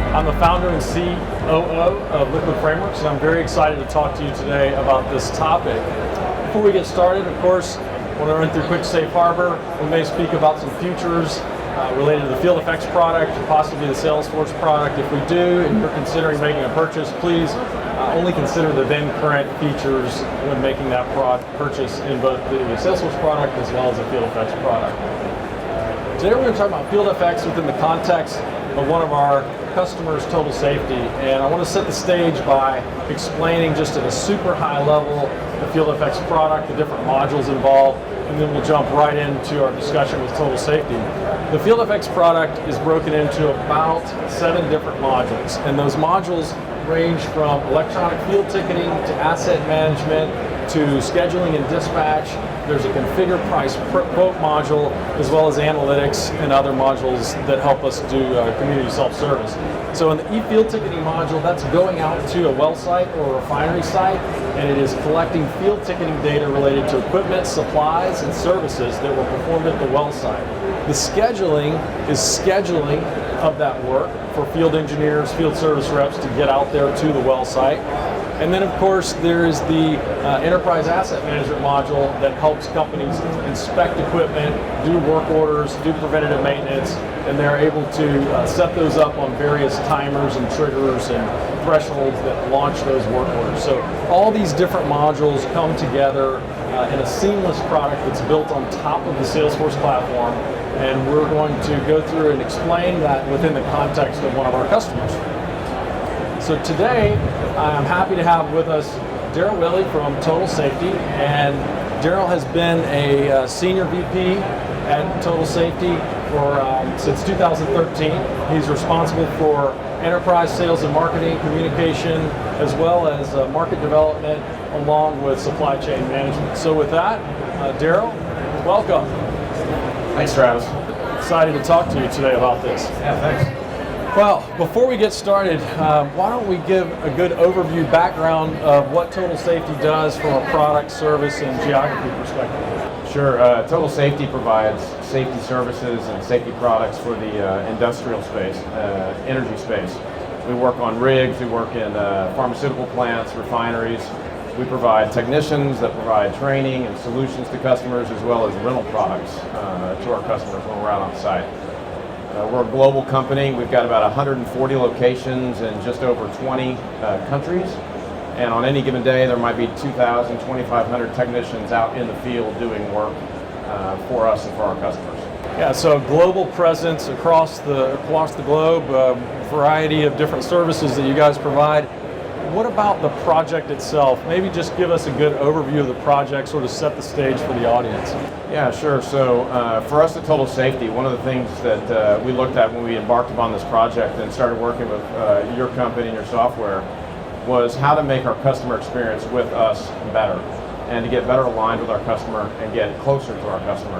I'm the founder and COO of Liquid Frameworks, and I'm very excited to talk to you today about this topic. Before we get started, of course, I want to run through quick safe harbor. We may speak about some futures related to the FieldFX product, possibly the Salesforce product. If we do, and you're considering making a purchase, please only consider the then current features when making that purchase in both the Salesforce product as well as the FieldFX product. Today we're going to talk about FieldFX within the context of one of our customers' total safety, and I want to set the stage by explaining just at a super high level the FieldFX product, the different modules involved, and then we'll jump right into our discussion with total safety. The FieldFX product is broken into about 7 different modules, and those modules range from electronic field ticketing to asset management to scheduling and dispatch. There's a configure price quote module, as well as analytics and other modules that help us do community self-service. So in the e-field ticketing module, that's going out to a well site or a refinery site, and it is collecting field ticketing data related to equipment, supplies, and services that were performed at the well site. The scheduling is scheduling of that work for field engineers, field service reps to get out there to the well site. And then, of course, there is the enterprise asset management module that helps companies inspect equipment, do work orders, do preventative maintenance, and they're able to set those up on various timers and triggers and thresholds that launch those work orders. So all these different modules come together in a seamless product that's built on top of the Salesforce platform, and we're going to go through and explain that within the context of one of our customers. So today, I'm happy to have with us Darrell Whitley from Total Safety, and Darrell has been a senior VP at Total Safety for since 2013. He's responsible for enterprise sales and marketing, communication, as well as market development, along with supply chain management. So with that, Darrell, welcome. Thanks, Travis. Excited to talk to you today about this. Yeah, thanks. Well, before we get started, why don't we give a good overview background of what Total Safety does from a product, service, and geography perspective? Sure. Total Safety provides safety services and safety products for the industrial space, energy space. We work on rigs, we work in pharmaceutical plants, refineries. We provide technicians that provide training and solutions to customers, as well as rental products to our customers when we're out on site. We're a global company. We've got about 140 locations in just over 20 countries. And on any given day, there might be 2,000, 2,500 technicians out in the field doing work for us and for our customers. Yeah, so a global presence across the globe, a variety of different services that you guys provide. What about the project itself? Maybe just give us a good overview of the project, sort of set the stage for the audience. Yeah, sure. So for us at Total Safety, one of the things that we looked at when we embarked upon this project and started working with your company and your software was how to make our customer experience with us better and to get better aligned with our customer and get closer to our customer.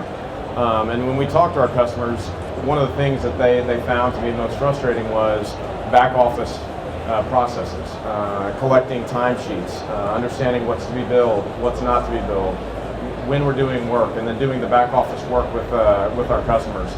And when we talked to our customers, one of the things that they found to be most frustrating was back office processes, collecting timesheets, understanding what's to be billed, what's not to be billed, when we're doing work, and then doing the back office work with our customers.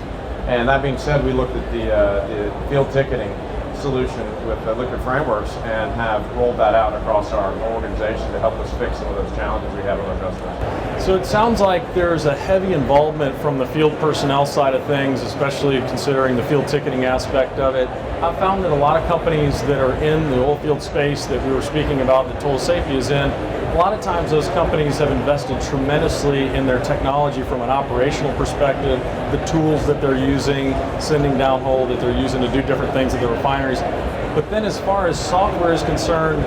And that being said, we looked at the field ticketing solution with Liquid Frameworks and have rolled that out across our organization to help us fix some of those challenges we have with our customers. So it sounds like there's a heavy involvement from the field personnel side of things, especially considering the field ticketing aspect of it. I've found that a lot of companies that are in the oil field space that we were speaking about that Total Safety is in, a lot of times those companies have invested tremendously in their technology from an operational perspective, the tools that they're using, sending downhole that they're using to do different things at the refineries. But then as far as software is concerned,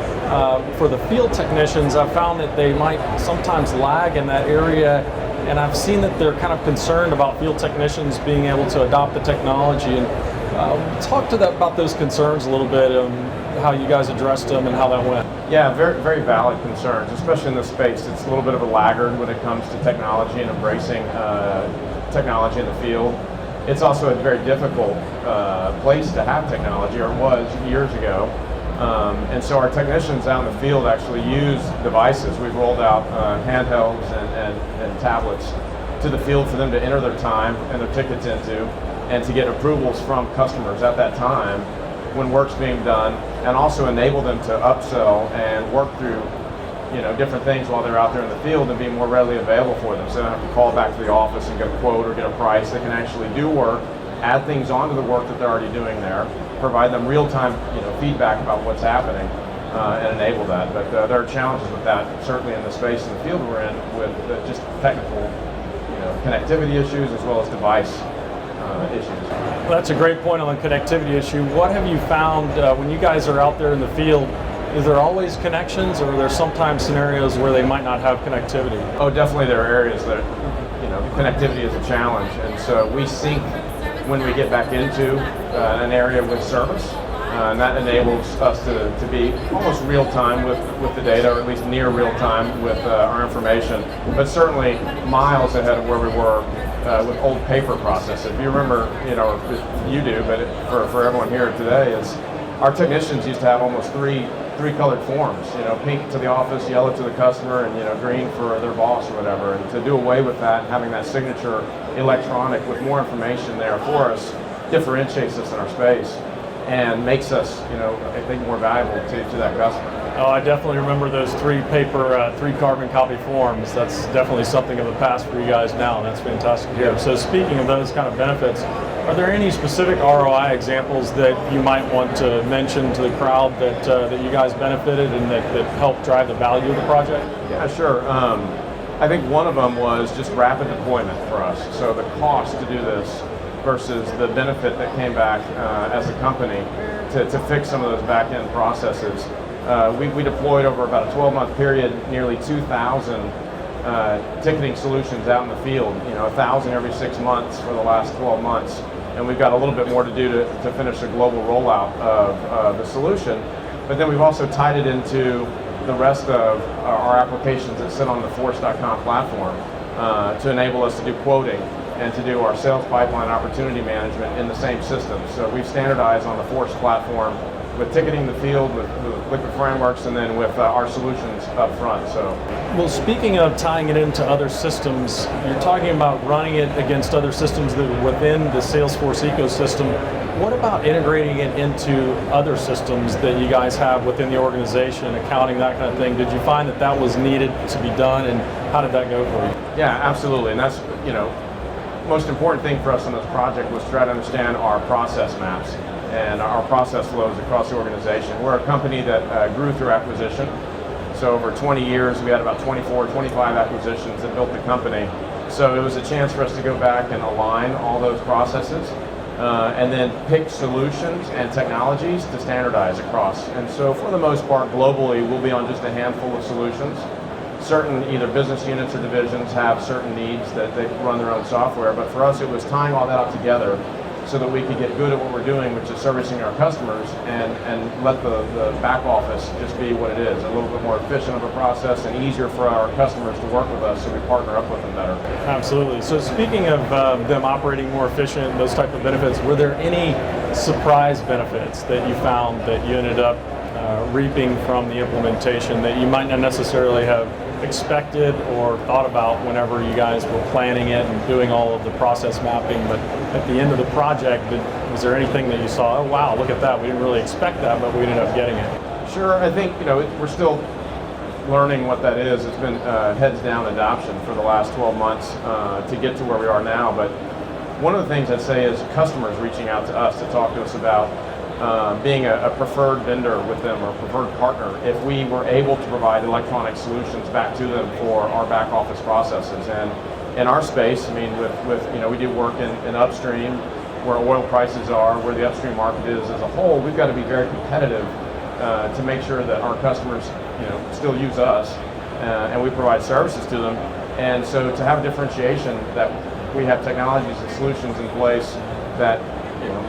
for the field technicians, I've found that they might sometimes lag in that area, and I've seen that they're kind of concerned about field technicians being able to adopt the technology. And talk to that about those concerns a little bit, how you guys addressed them and how that went. Yeah, very, very valid concerns, especially in this space. It's a little bit of a laggard when it comes to technology and embracing technology in the field. It's also a very difficult place to have technology, or was years ago. And so our technicians out in the field actually use devices. We've rolled out handhelds and tablets to the field for them to enter their time and their tickets into, and to get approvals from customers at that time when work's being done, and also enable them to upsell and work through different things while they're out there in the field and be more readily available for them. So they don't have to call back to the office and get a quote or get a price. They can actually do work, add things onto the work that they're already doing there, provide them real-time feedback about what's happening, and enable that. But there are challenges with that, certainly in the space in the field we're in, with just technical connectivity issues as well as device issues. Well, that's a great point on the connectivity issue. What have you found when you guys are out there in the field? Is there always connections, or are there sometimes scenarios where they might not have connectivity? Oh, definitely there are areas that, connectivity is a challenge. And so we sync when we get back into an area with service. And that enables us to be almost real time with the data, or at least near real time with our information, but certainly miles ahead of where we were with old paper processes. If you remember, you do, but for everyone here today, is our technicians used to have almost three colored forms, pink to the office, yellow to the customer, and green for their boss or whatever. And to do away with that and having that signature electronic with more information there for us differentiates us in our space and makes us, I think, more valuable to that customer. Oh, I definitely remember those three carbon copy forms. That's definitely something of the past for you guys now, and that's fantastic to hear. Yeah. So speaking of those kind of benefits, are there any specific ROI examples that you might want to mention to the crowd that you guys benefited and that helped drive the value of the project? Yeah, sure. I think one of them was just rapid deployment for us. So the cost to do this versus the benefit that came back as a company to fix some of those back-end processes. We deployed over about a 12-month period nearly 2,000 ticketing solutions out in the field, 1,000 every 6 months for the last 12 months. And we've got a little bit more to do to finish a global rollout of the solution. But then we've also tied it into the rest of our applications that sit on the Force.com platform to enable us to do quoting and to do our sales pipeline opportunity management in the same system. So we've standardized on the Force platform with ticketing in the field, with Liquid Frameworks, and then with our solutions up front. So, well, speaking of tying it into other systems, you're talking about running it against other systems that are within the Salesforce ecosystem. What about integrating it into other systems that you guys have within the organization, accounting, that kind of thing? Did you find that was needed to be done, and how did that go for you? Yeah, absolutely, and that's, most important thing for us on this project was to try to understand our process maps and our process flows across the organization. We're a company that grew through acquisition. So over 20 years, we had about 24, 25 acquisitions that built the company. So it was a chance for us to go back and align all those processes and then pick solutions and technologies to standardize across. And so for the most part, globally, we'll be on just a handful of solutions. Certain either business units or divisions have certain needs that they run their own software, but for us it was tying all that up together so that we could get good at what we're doing, which is servicing our customers, and let the back office just be what it is, a little bit more efficient of a process and easier for our customers to work with us, so we partner up with them better. Absolutely. So speaking of them operating more efficient, those type of benefits, were there any surprise benefits that you found that you ended up reaping from the implementation that you might not necessarily have expected or thought about whenever you guys were planning it and doing all of the process mapping, but at the end of the project, was there anything that you saw, oh wow, look at that, we didn't really expect that, but we ended up getting it? Sure, I think we're still learning what that is. It's been heads down adoption for the last 12 months to get to where we are now, but one of the things I'd say is customers reaching out to us to talk to us about being a preferred vendor with them or preferred partner if we were able to provide electronic solutions back to them for our back office processes. And in our space, I mean, with we do work in upstream where oil prices are, where the upstream market is as a whole. We've got to be very competitive to make sure that our customers still use us and we provide services to them. And so to have differentiation, that we have technologies and solutions in place that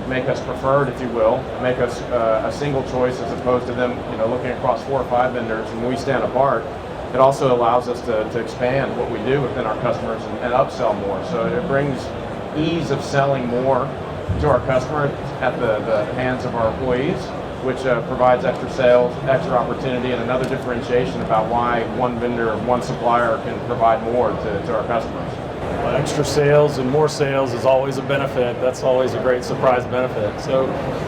make us preferred, if you will, make us a single choice as opposed to them, looking across 4 or 5 vendors, and we stand apart. It also allows us to expand what we do within our customers and upsell more. So it brings ease of selling more to our customer at the hands of our employees, which provides extra sales, extra opportunity, and another differentiation about why one vendor, one supplier can provide more to our customers. extra sales and more sales is always a benefit. That's always a great surprise benefit. So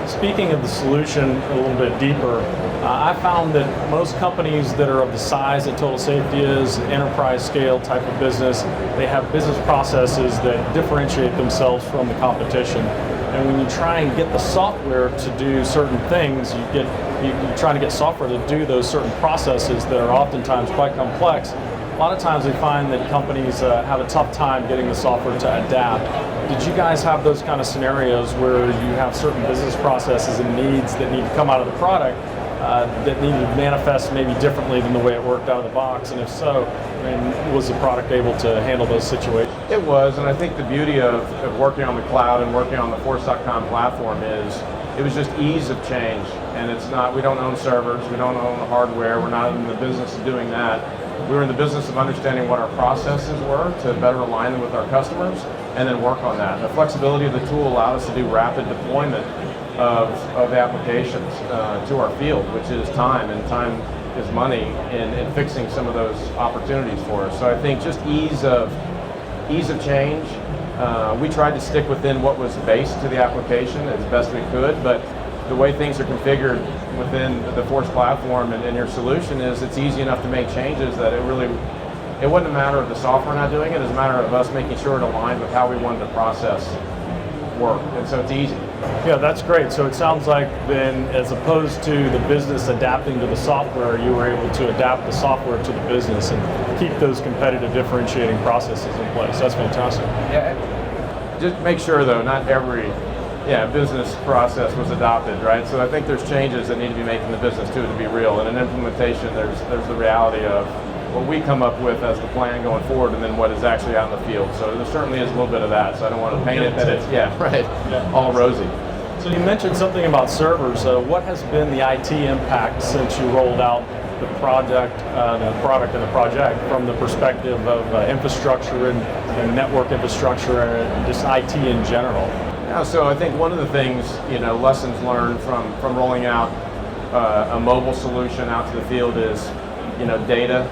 speaking of the solution a little bit deeper, I found that most companies that are of the size that Total Safety is, enterprise scale type of business, they have business processes that differentiate themselves from the competition. And when you try and get the software to do certain things, you're trying to get software to do those certain processes that are oftentimes quite complex. A lot of times we find that companies have a tough time getting the software to adapt. Did you guys have those kind of scenarios where you have certain business processes and needs that need to come out of the product that need to manifest maybe differently than the way it worked out of the box? And if so, was the product able to handle those situations? It was, and I think the beauty of working on the cloud and working on the Force.com platform is it was just ease of change. And it's not, we don't own servers, we don't own the hardware, we're not in the business of doing that. We were in the business of understanding what our processes were to better align them with our customers and then work on that. The flexibility of the tool allowed us to do rapid deployment of applications to our field, which is time, and time is money in fixing some of those opportunities for us. So I think just ease of change. We tried to stick within what was based to the application as best we could, but the way things are configured within the Force platform and your solution is it's easy enough to make changes that it wasn't a matter of the software not doing it, it's a matter of us making sure it aligned with how we wanted the process work, and so it's easy. Yeah, that's great. So it sounds like then, as opposed to the business adapting to the software, you were able to adapt the software to the business and keep those competitive differentiating processes in place. That's fantastic. Yeah, just make sure though, not every business process was adopted, right? So I think there's changes that need to be made in the business too to be real. And in implementation, there's the reality of what we come up with as the plan going forward and then what is actually out in the field. So there certainly is a little bit of that. So I don't want to paint it that it's, all rosy. So you mentioned something about servers. What has been the IT impact since you rolled out the product and the project from the perspective of infrastructure and network infrastructure and just IT in general? Yeah, so I think one of the things, lessons learned from rolling out a mobile solution out to the field is, data,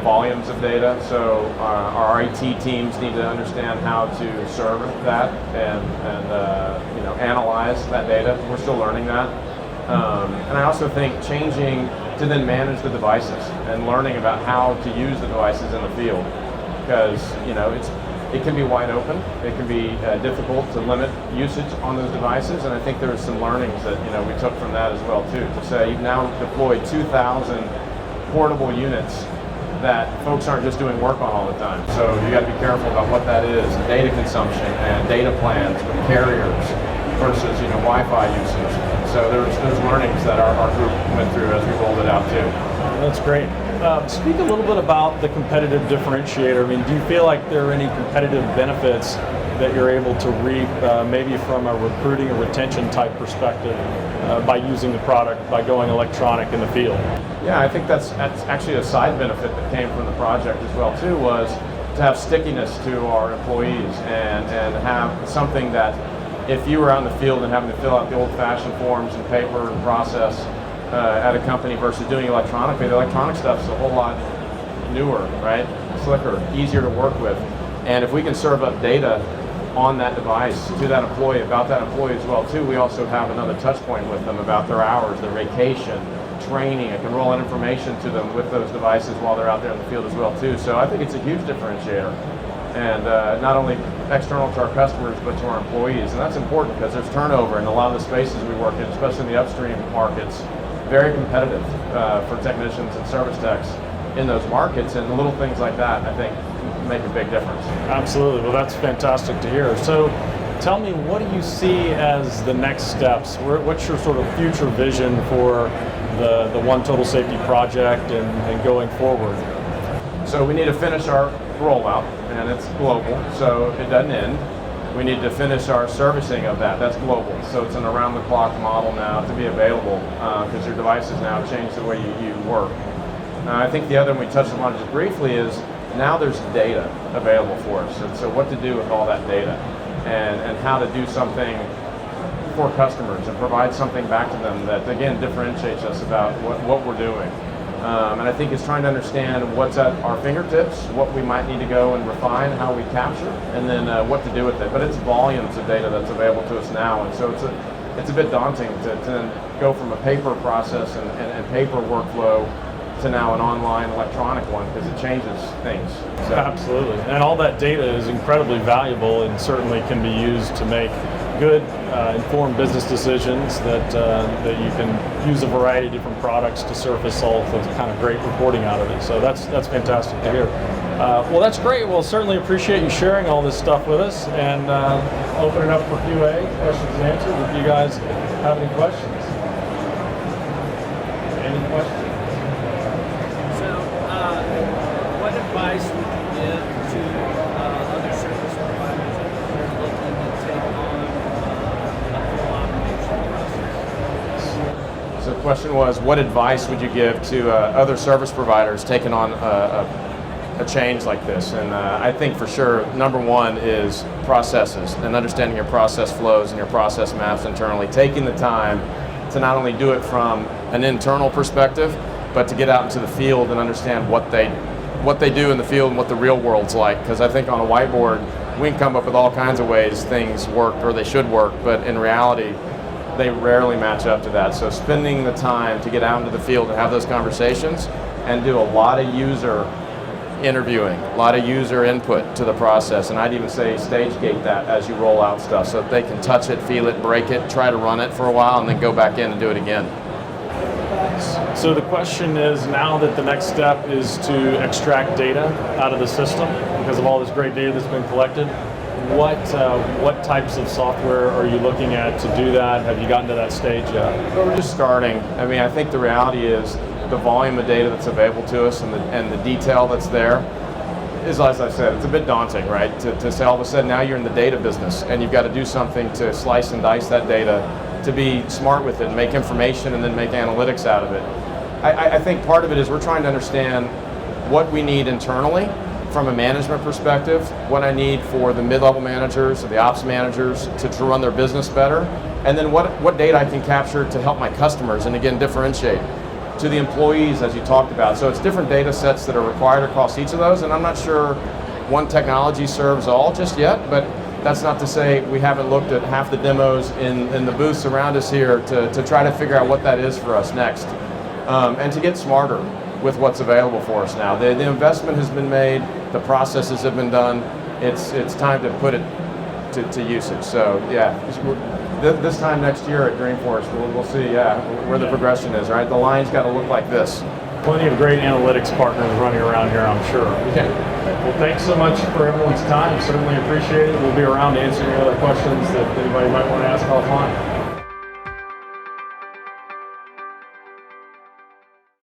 volumes of data. So our IT teams need to understand how to serve that and analyze that data. We're still learning that. And I also think changing to then manage the devices and learning about how to use the devices in the field, because it can be wide open. It can be difficult to limit usage on those devices, and I think there are some learnings that we took from that as well too. To say you've now deployed 2,000 portable units that folks aren't just doing work on all the time. So you got to be careful about what that is, data consumption and data plans with carriers versus Wi-Fi usage. So there's learnings that our group went through as we rolled it out too. That's great. Speak a little bit about the competitive differentiator. I mean, do you feel like there are any competitive benefits that you're able to reap, maybe from a recruiting or retention type perspective, by using the product, by going electronic in the field? Yeah, I think that's actually a side benefit that came from the project as well too, was to have stickiness to our employees and have something that if you were out in the field and having to fill out the old-fashioned forms and paper and process at a company versus doing electronically, the electronic stuff's a whole lot newer, right? Slicker, easier to work with. And if we can serve up data on that device to that employee, about that employee as well too, we also have another touch point with them about their hours, their vacation, training. I can roll in information to them with those devices while they're out there in the field as well too. So I think it's a huge differentiator, and not only external to our customers but to our employees. And that's important because there's turnover in a lot of the spaces we work in, especially in the upstream markets. Very competitive for technicians and service techs in those markets, and little things like that I think make a big difference. Absolutely. Well, that's fantastic to hear. So tell me, what do you see as the next steps? What's your sort of future vision for the One Total Safety project and going forward? So we need to finish our rollout, and it's global, so it doesn't end. We need to finish our servicing of that. That's global, so it's an around-the-clock model now to be available because your devices now change the way you work. I think the other one we touched upon just briefly is now there's data available for us, and so what to do with all that data and how to do something for customers and provide something back to them that, again, differentiates us about what we're doing. And I think it's trying to understand what's at our fingertips, what we might need to go and refine, how we capture, and then what to do with it. But it's volumes of data that's available to us now, and so it's a bit daunting to then go from a paper process and paper workflow to now an online electronic one, because it changes things. So. Absolutely, and all that data is incredibly valuable and certainly can be used to make good, informed business decisions that you can use a variety of different products to surface all the kind of great reporting out of it. So that's fantastic to hear. Well, that's great. We'll certainly appreciate you sharing all this stuff with us, and open it up for QA, questions and answers, if you guys have any questions. Any questions? What advice would you give to other service providers that are looking to take on a full automation process? So the question was, what advice would you give to other service providers taking on a change like this? And I think for sure, number one is processes and understanding your process flows and your process maps internally. Taking the time to not only do it from an internal perspective, but to get out into the field and understand what they do in the field and what the real world's like. Because I think on a whiteboard, we can come up with all kinds of ways things work or they should work, but in reality, they rarely match up to that. So spending the time to get out into the field and have those conversations and do a lot of user interviewing, a lot of user input to the process, and I'd even say stage gate that as you roll out stuff so that they can touch it, feel it, break it, try to run it for a while, and then go back in and do it again. So the question is, now that the next step is to extract data out of the system because of all this great data that's been collected, what types of software are you looking at to do that? Have you gotten to that stage yet? Well, we're just starting. I mean, I think the reality is the volume of data that's available to us and the detail that's there is, as I said, it's a bit daunting, right? To say all of a sudden now you're in the data business and you've got to do something to slice and dice that data, to be smart with it and make information and then make analytics out of it. I think part of it is we're trying to understand what we need internally from a management perspective, what I need for the mid-level managers or the ops managers to run their business better, and then what data I can capture to help my customers, and again, differentiate to the employees, as you talked about. So it's different data sets that are required across each of those, and I'm not sure one technology serves all just yet, but that's not to say we haven't looked at half the demos in the booths around us here to try to figure out what that is for us next. And to get smarter with what's available for us now. The investment has been made, the processes have been done, it's time to put it to usage. So yeah, this time next year at Dreamforce, we'll see where the progression is, right? The line's got to look like this. Plenty of great analytics partners running around here, I'm sure. Yeah. Well, thanks so much for everyone's time. Certainly appreciate it. We'll be around to answer any other questions that anybody might want to ask offline.